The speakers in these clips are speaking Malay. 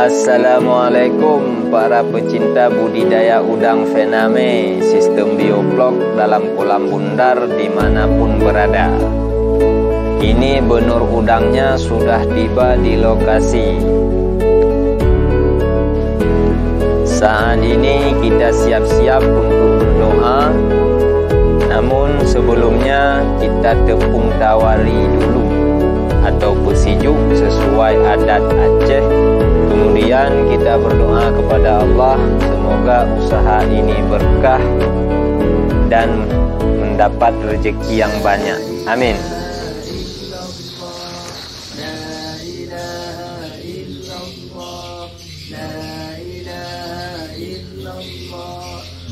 Assalamualaikum para pecinta budidaya udang Fename sistem bioblok dalam kolam bundar dimanapun berada. Ini benur udangnya sudah tiba di lokasi. Saat ini kita siap-siap untuk berdoa. Namun sebelumnya kita tepung tawari dulu atau pesijuk sesuai adat Aceh. Kemudian kita berdoa kepada Allah, semoga usaha ini berkah dan mendapat rezeki yang banyak. Amin.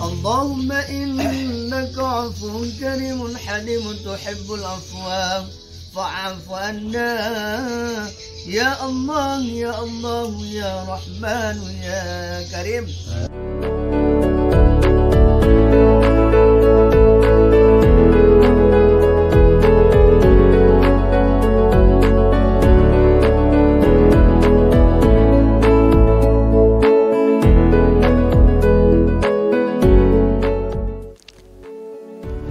Allahumma innaka afuwwun karimun halimun tuhibbul afwa fa'fu anna ya Allah ya Allah ya Rahman ya Karim.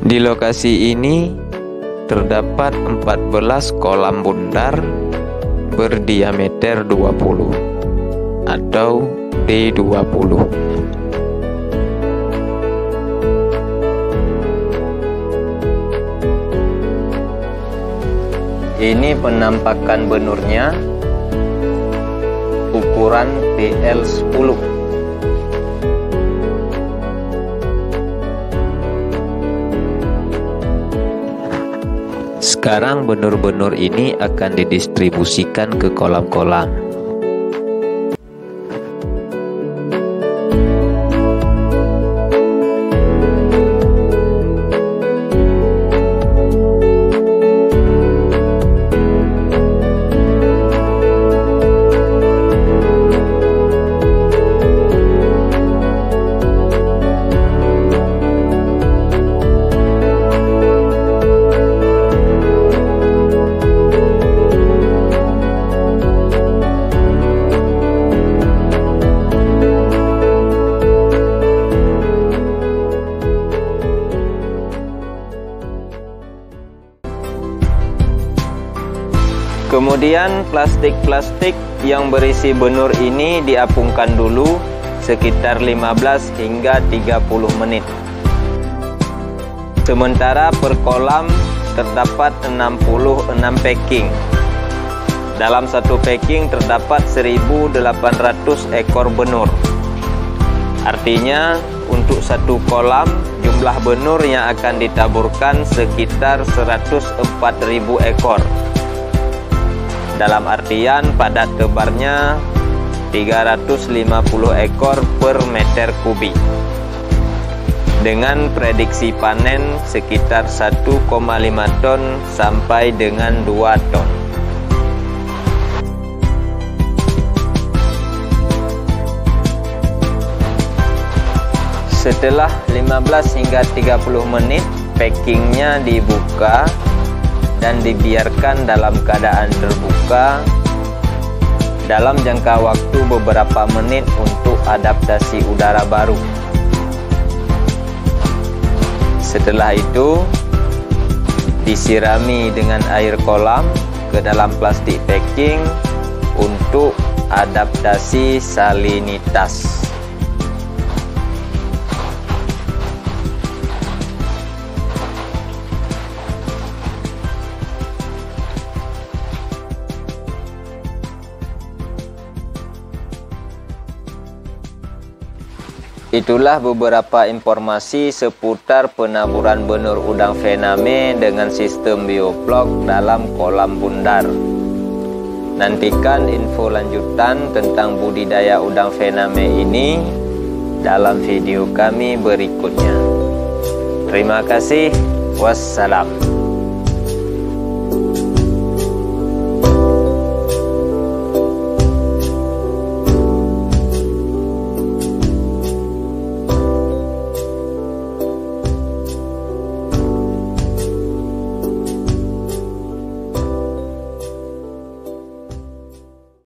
Di lokasi ini terdapat 14 kolam bundar berdiameter 20 atau D20. Ini penampakan benurnya, ukuran TL10. Sekarang benur-benur ini akan didistribusikan ke kolam-kolam. Kemudian plastik-plastik yang berisi benur ini diapungkan dulu sekitar 15 hingga 30 menit. Sementara per kolam terdapat 66 packing. Dalam satu packing terdapat 1.800 ekor benur. Artinya untuk satu kolam jumlah benur yang akan ditaburkan sekitar 104.000 ekor. Dalam artian padat tebarnya 350 ekor per meter kubik. Dengan prediksi panen sekitar 1,5 ton sampai dengan 2 ton. Setelah 15 hingga 30 menit packingnya dibuka dan dibiarkan dalam keadaan terbuka dalam jangka waktu beberapa menit untuk adaptasi udara baru. Setelah itu disirami dengan air kolam ke dalam plastik packing untuk adaptasi salinitas. Itulah beberapa informasi seputar penaburan benur udang Fename dengan sistem bioblok dalam kolam bundar. Nantikan info lanjutan tentang budidaya udang Fename ini dalam video kami berikutnya. Terima kasih. Wassalam.